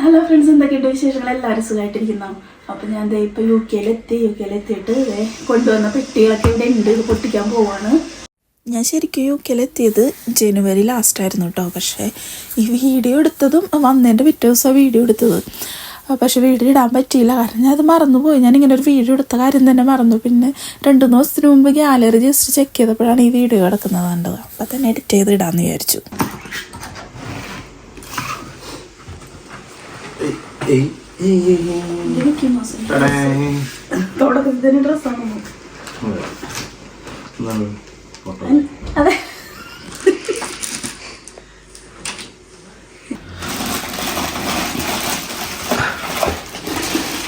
Hello friends, എന്തൊക്കെയുണ്ട് വിശേഷങ്ങൾ? എല്ലാവരും സുഖമായിട്ടിരിക്കുന്നു. അപ്പോൾ ഞാൻ ഇപ്പോൾ യു കെയിലെത്തിയിട്ട് കൊണ്ടുവന്ന പെട്ടികളൊക്കെ ഇവിടെ ഉണ്ട്. ഇത് പൊട്ടിക്കാൻ പോവാണ്. ഞാൻ ശരിക്കും യു കെയിലെത്തിയത് ജനുവരി ലാസ്റ്റായിരുന്നു കേട്ടോ. പക്ഷേ ഈ വീഡിയോ എടുത്തതും വന്നതിൻ്റെ പിറ്റേ ദിവസമാണ് വീഡിയോ എടുത്തത്. പക്ഷേ വീഡിയോ ഇടാൻ പറ്റിയില്ല, കാരണം ഞാൻ അത് മറന്നുപോയി. ഞാനിങ്ങനെ ഒരു വീഡിയോ എടുത്ത കാര്യം തന്നെ മറന്നു. പിന്നെ 2 ദിവസത്തിന് മുമ്പ് ഗാലറി ജസ്റ്റ് ചെക്ക് ചെയ്തപ്പോഴാണ് ഈ വീഡിയോ കിടക്കുന്നത് കണ്ടത്. അപ്പോൾ തന്നെ എഡിറ്റ് ചെയ്ത് ഇടാമെന്ന് വിചാരിച്ചു. തുടക്കത്തിന് ഡ്രസ്സാണ്. അതെ,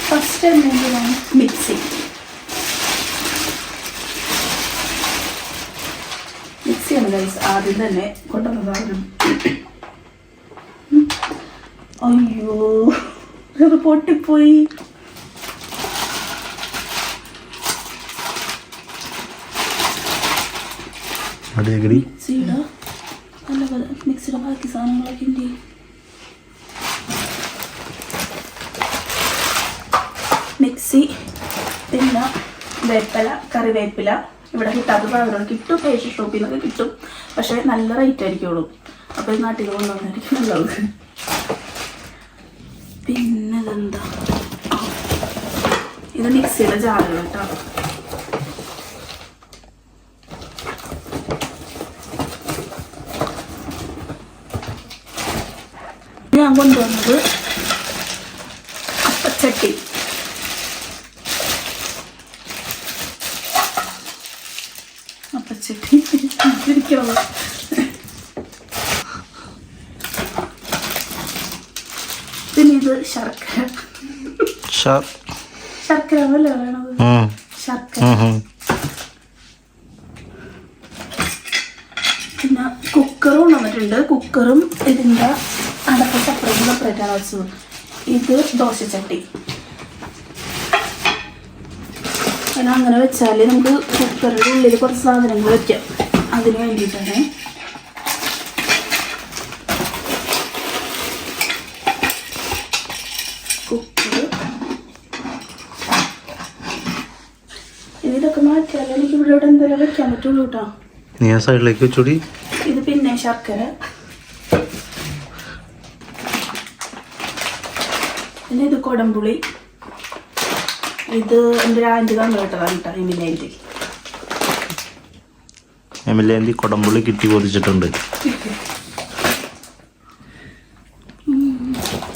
ഫസ്റ്റ് എന്തെങ്കിലാണ് മിക്സിയാണ് ഗൈസ്. ആദ്യം തന്നെ കൊണ്ടുവന്നതാണ്. അയ്യോ, അത് പൊട്ടിപ്പോയി. മിക്സിയുടെ ബാക്കി സാധനങ്ങളൊക്കെ ഉണ്ട്. മിക്സി, പിന്നെ വേപ്പില, കറിവേപ്പില. ഇവിടെ കിട്ടാത്ത സാധനങ്ങൾ കിട്ടും, പേശി ഷോപ്പിൽ നിന്നൊക്കെ കിട്ടും. പക്ഷെ നല്ല റേറ്റ് ആയിരിക്കുള്ളൂ. അപ്പോൾ നാട്ടിൽ കൊണ്ടുവന്നായിരിക്കും നല്ലത്. പിന്നെ ഇതെന്താ, ഇത് മിക്സിയുടെ ജാറുകൾ കേട്ടോ. ഞാൻ കൊണ്ടുവന്നത് അപ്പച്ചട്ടി. അപ്പച്ചട്ടി ഇരിക്കണം. പിന്നെ ഇത് ശർക്കര അല്ലേ വേണത്? ശർക്കര. പിന്നെ കുക്കറും വന്നിട്ടുണ്ട്. കുക്കറും ഇതിൻ്റെ അടപ്പ് സെപ്പറേറ്റാണ് വെച്ചത്. ഇത് ദോശച്ചട്ടി. പിന്നെ അങ്ങനെ വെച്ചാൽ നമുക്ക് കുക്കറിൻ്റെ ഉള്ളിൽ കുറച്ച് സാധനങ്ങൾ വയ്ക്കാം. അതിന് വേണ്ടിയിട്ടാണ്. കുക്കർ ഇതൊക്കെ മാറ്റിയാൽ എനിക്ക് ഇവിടെ എന്തെങ്കിലും വെക്കാൻ പറ്റുള്ളൂ കേട്ടോ. നീ ആ സൈഡിലേക്ക് വെച്ചോടി. ഇത് പിന്നെ ശർക്കര. പിന്നെ ഇത് കൊടംപുളി. ഇത് എൻ്റെ ആൻറ്റി തന്നു കേട്ടതാണ് കേട്ടോ. എമിലേന്തി കൊടംപുളി കിട്ടി പൊതിച്ചിട്ടുണ്ട്.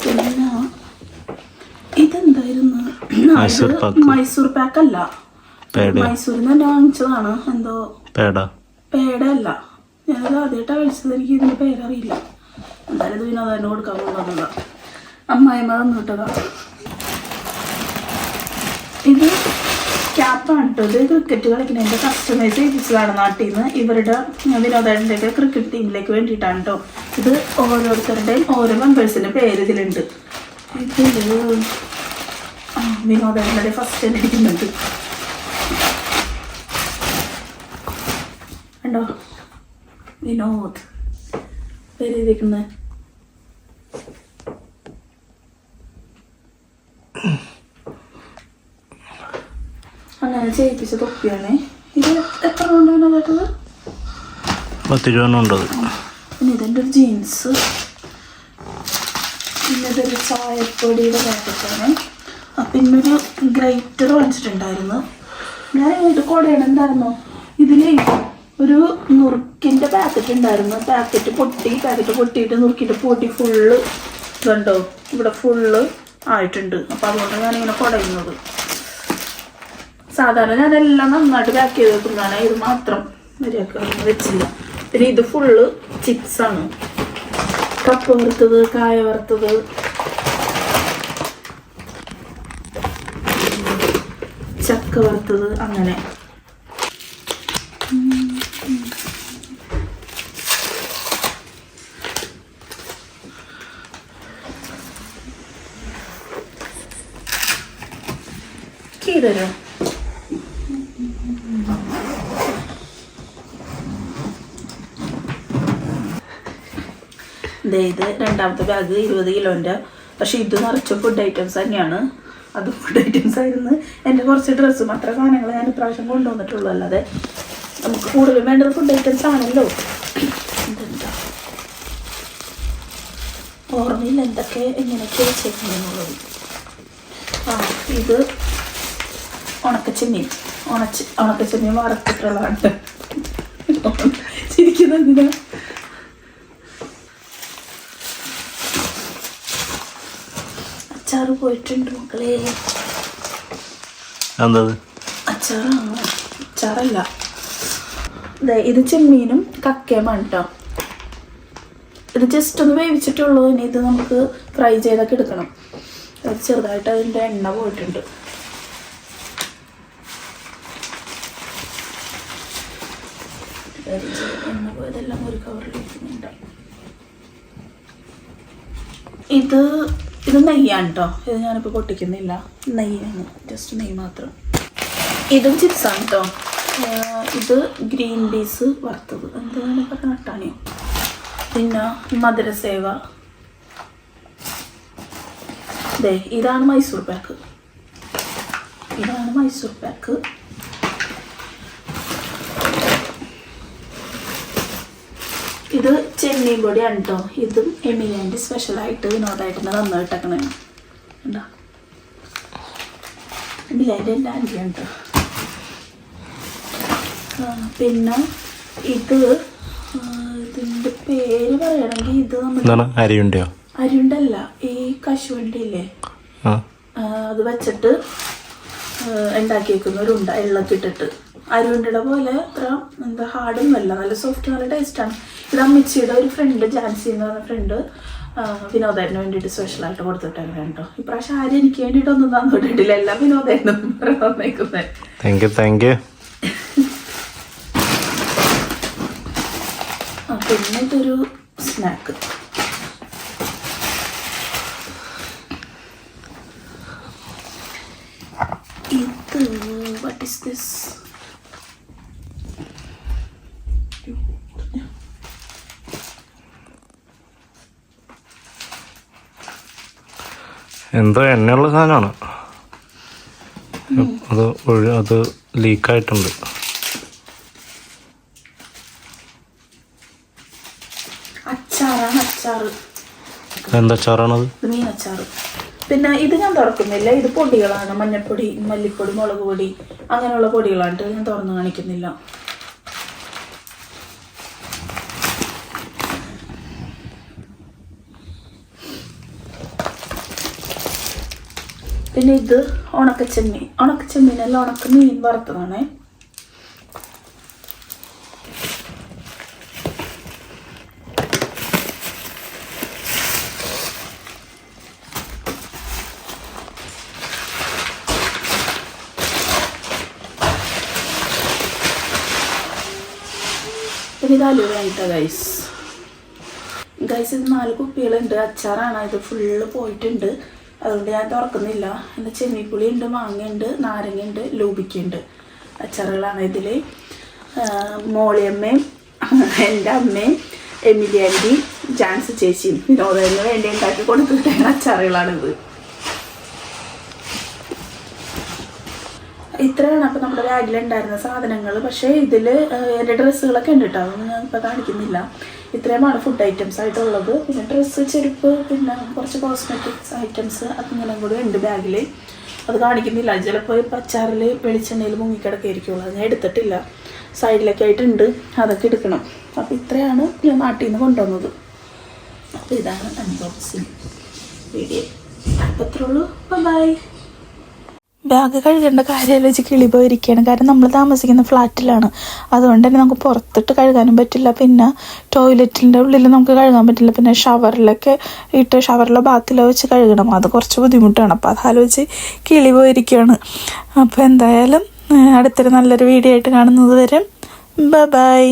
പിന്നെ ഇതെന്തായിരുന്നു? മൈസൂർ പാക്ക് അല്ല, മൈസൂരിൽ നിന്ന് തന്നെ വാങ്ങിച്ചതാണ്. എന്തോ പേടല്ല. ഞാനത് ആദ്യമായിട്ടാണ് കഴിച്ചത്. എനിക്ക് ഇതിൻ്റെ പേരറിയില്ല. എന്തായാലും ഇത് വിനോദം തന്നെ കൊടുക്കാൻ കൊണ്ടുവന്നതാണ്. അമ്മായിമ്മ തന്നു കിട്ടതാണ്. ഇത് ക്യാപ്പാണ് കേട്ടോ. ഇത് ക്രിക്കറ്റ് കളിക്കുന്നതിൻ്റെ കസ്റ്റമൈസ് ചെയ്യിച്ചതാണ് നാട്ടിൽ നിന്ന്. ഇവരുടെ വിനോദേട്ടൻ്റെയൊക്കെ ക്രിക്കറ്റ് ടീമിലേക്ക് വേണ്ടിയിട്ടാണ് കേട്ടോ. ഇത് ഓരോരുത്തരുടെയും ഓരോ മെമ്പേഴ്സിൻ്റെ പേര് ഇതിലുണ്ട്. ഇതിൽ വിനോദേട്ടൻ്റെ ഫസ്റ്റ് തന്നെ ഇരിക്കുന്നുണ്ട് കണ്ടോ, വിനോദ് പേര് എഴുതിയിരിക്കുന്നത്. അങ്ങനെ ചെയ്യിപ്പിച്ച തൊപ്പിയാണ്. ഇത് എത്ര കൊണ്ട് വിനോദായിട്ടത്? 10 രൂപ. പിന്നെ ഇതെൻ്റെ ഒരു ജീൻസ്. പിന്നെ ഇതൊരു ചായപ്പൊടിയുടെ പാക്കറ്റാണ്. പിന്നൊരു ഗ്രൈറ്റർ വാങ്ങിച്ചിട്ടുണ്ടായിരുന്നു. ഞാൻ ഇത് കൊടയാണ്. എന്തായിരുന്നോ, ഇതിൽ ഒരു നുറുക്കിൻ്റെ പാക്കറ്റ് ഉണ്ടായിരുന്നു. പാക്കറ്റ് പൊട്ടിയിട്ട് നുറുക്കിൻ്റെ പൊടി ഫുള്ള് കണ്ടോ, ഇവിടെ ഫുള്ള് ആയിട്ടുണ്ട്. അപ്പോൾ അതുകൊണ്ട് ഞാനിങ്ങനെ കുടയുന്നത്. സാധാരണ ഞാനെല്ലാം നന്നായിട്ട് പാക്ക് ചെയ്ത് വെക്കുന്നതാണ്. ഇത് മാത്രം വെച്ചില്ല. പിന്നെ ഇത് ഫുള്ള് ചിപ്സാണ്. കപ്പ വറുത്തത്, കായ വറുത്തത്, ചക്ക വറുത്തത്, അങ്ങനെ. കീതരോ ഇത് രണ്ടാമത്തെ ബാഗ് 20 കിലോൻ്റെ പക്ഷെ ഇത് നിറച്ച ഫുഡ് ഐറ്റംസ് തന്നെയാണ്. അത് ഫുഡ് ഐറ്റംസ് ആയിരുന്നു. എൻ്റെ കുറച്ച് ഡ്രസ്സും അത്ര സാധനങ്ങൾ ഞാൻ ഇപ്രാവശ്യം കൊണ്ടുവന്നിട്ടുള്ളൂ. അല്ലാതെ നമുക്ക് കൂടുതലും വേണ്ടത് ഫുഡ് ഐറ്റംസ് ആണല്ലോ. ഇതെന്താ ഓർമ്മയില്ല എന്തൊക്കെ എങ്ങനെയൊക്കെ വെച്ചേക്കുന്നുള്ളത്. ഇത് ഉണക്കച്ചെമ്മീൻ വറുത്തിട്ടുള്ളതാണ്. ചിരിക്കുന്നതിന് അച്ചാറ് പോയിട്ടുണ്ട് മക്കളെ. അച്ചാറല്ല, ഇത് ചെമ്മീനും കക്കയുമാണ് കേട്ടോ. ഇത് ജസ്റ്റ് ഒന്ന് വേവിച്ചിട്ടുള്ളൂ. ഇനി ഇത് നമുക്ക് ഫ്രൈ ചെയ്തൊക്കെ എടുക്കണം. അത് ചെറുതായിട്ട് അതിൻ്റെ എണ്ണ പോയിട്ടുണ്ട്. എണ്ണ പോയതെല്ലാം ഒരു കവറിലിരിക്കുന്നുണ്ട്. ഇത് നെയ്യാണ് കേട്ടോ. ഇത് ഞാനിപ്പോൾ പൊട്ടിക്കുന്നില്ല, നെയ്യാണ്, ജസ്റ്റ് നെയ്യ് മാത്രം. ഇതും ചിപ്സാണ് കേട്ടോ. ഇത് ഗ്രീൻ പീസ് വറുത്തത്, എന്താണ് പറഞ്ഞ നട്ടാണിയോ. പിന്നെ മധുരസേവ. ഇതാണ് മൈസൂർ പാക്ക്. ഇത് ചെമ്മീൻ പൊടിയാണ് കേട്ടോ. ഇതും എമിലിയാൻ്റെ സ്പെഷ്യലായിട്ട് വിനോദമായിട്ട് തന്നു കിട്ടക്കണേ. എന്താ എമിലിയാൻ്റെ എൻ്റെ ആൻറ്റിയാണ് കേട്ടോ. പിന്നെ ഇതിൻ്റെ പേര് പറയണമെങ്കിൽ ഇത് നമ്മൾ അരിയുണ്ടല്ല, ഈ കശുവണ്ടി ഇല്ലേ, അത് വെച്ചിട്ട് ഉണ്ടാക്കി വെക്കുന്ന ഒരു ഉണ്ട, എള്ളൊക്കെ ഇട്ടിട്ട്. അരിയുണ്ടയുടെ പോലെ അത്ര എന്താ ഹാർഡൊന്നും അല്ല, നല്ല സോഫ്റ്റ്, നല്ല ടേസ്റ്റാണ്. ഇത് അമ്മച്ചിയുടെ ഒരു ഫ്രണ്ട്, ജാൻസി എന്ന് പറഞ്ഞ ഫ്രണ്ട്, വിനോദേട്ടന് വേണ്ടിയിട്ട് സ്പെഷ്യലായിട്ട് കൊടുത്തിട്ടാണ് കേട്ടോ. ഇപ്രാവശ്യം ആരും എനിക്ക് വേണ്ടിയിട്ടൊന്നും തന്നിട്ടില്ല, എല്ലാം വിനോദേട്ടനും തന്നേക്കുന്നത്. പിന്നെ ഇതൊരു സ്നാക്ക്. ഇത് വാട്ട് ഈസ് ദിസ്? എന്തോ എണ്ണയുള്ള സാധനമാണ്. അത് ലീക്കായിട്ടുണ്ട്. എന്താ അച്ചാറാണത്? മീനച്ചാറ്. പിന്നെ ഇത് ഞാൻ തുറക്കുന്നില്ല, ഇത് പൊടികളാണ്. മഞ്ഞൾപ്പൊടി, മല്ലിപ്പൊടി, മുളക് പൊടി, അങ്ങനെയുള്ള പൊടികളാണ്. ഞാൻ തുറന്ന് കാണിക്കുന്നില്ല. പിന്നെ ഇത് ഉണക്കച്ചെമ്മീനല്ല, ഉണക്കമീൻ വറുത്തതാണേ. പിന്നെ ഇത് അലുവയായിട്ടാ ഗൈസ്. ഇത് 4 കുപ്പികളുണ്ട്. അച്ചാറാണ്. ഇത് ഫുള്ള് പോയിട്ടുണ്ട്, അതുകൊണ്ട് ഞാൻ തുറക്കുന്നില്ല. പിന്നെ ചെമ്മീപ്പുളി ഉണ്ട്, മാങ്ങയുണ്ട്, നാരങ്ങയുണ്ട്, ലൂബിക്കുണ്ട്. അച്ചാറുകളാണ് ഇതിൽ. മോളിയമ്മയും എൻ്റെ അമ്മയും എമിലി ആൻറ്റി, ജാൻസി ചേച്ചിയും വിനോദത്തിന് വേണ്ടി ഉണ്ടാക്കി കൊടുത്തിട്ട അച്ചാറുകളാണിത്. ഇത്രയാണ് അപ്പോൾ നമ്മുടെ ബാഗിലുണ്ടായിരുന്ന സാധനങ്ങൾ. പക്ഷേ ഇതിൽ എൻ്റെ ഡ്രസ്സുകളൊക്കെ ഉണ്ട് കേട്ടോ, അതൊന്നും ഞാൻ ഇപ്പോൾ കാണിക്കുന്നില്ല. ഇത്രയുമാണ് ഫുഡ് ഐറ്റംസ് ആയിട്ടുള്ളത്. പിന്നെ ഡ്രസ്സ്, ചെരുപ്പ്, പിന്നെ കുറച്ച് കോസ്മെറ്റിക്സ് ഐറ്റംസ് അങ്ങനെ കൂടി ഉണ്ട് ബാഗിൽ. അത് കാണിക്കുന്നില്ല. ചിലപ്പോൾ ഇപ്പോൾ അച്ചാറിൽ വെളിച്ചെണ്ണയിൽ മുങ്ങിക്കിടക്കായിരിക്കുള്ളൂ, അത് ഞാൻ എടുത്തിട്ടില്ല. സൈഡിലൊക്കെ ആയിട്ടുണ്ട്, അതൊക്കെ എടുക്കണം. അപ്പോൾ ഇത്രയാണ് ഞാൻ നാട്ടിൽ നിന്ന് കൊണ്ടുവന്നത്. അപ്പോൾ ഇതാണ് അൺബോക്സിങ് വീഡിയോ. അപ്പോൾ അത്രേ ഉള്ളൂ. ബൈ. ബാഗ് കഴുകേണ്ട കാര്യം വെച്ച് കിളി പോയിരിക്കുകയാണ്. കാരണം നമ്മൾ താമസിക്കുന്ന ഫ്ലാറ്റിലാണ്, അതുകൊണ്ട് തന്നെ നമുക്ക് പുറത്തിട്ട് കഴുകാനും പറ്റില്ല. പിന്നെ ടോയ്ലറ്റിൻ്റെ ഉള്ളിൽ നമുക്ക് കഴുകാൻ പറ്റില്ല. പിന്നെ ഷവറിലോ ബാത്തിലോ വെച്ച് കഴുകണം, അത് കുറച്ച് ബുദ്ധിമുട്ടാണ്. അപ്പോൾ അതാലോചിച്ച് കിളി പോയിരിക്കുകയാണ്. അപ്പോൾ എന്തായാലും അടുത്തൊരു നല്ലൊരു വീഡിയോ ആയിട്ട് കാണുന്നത് വരെ ബൈ.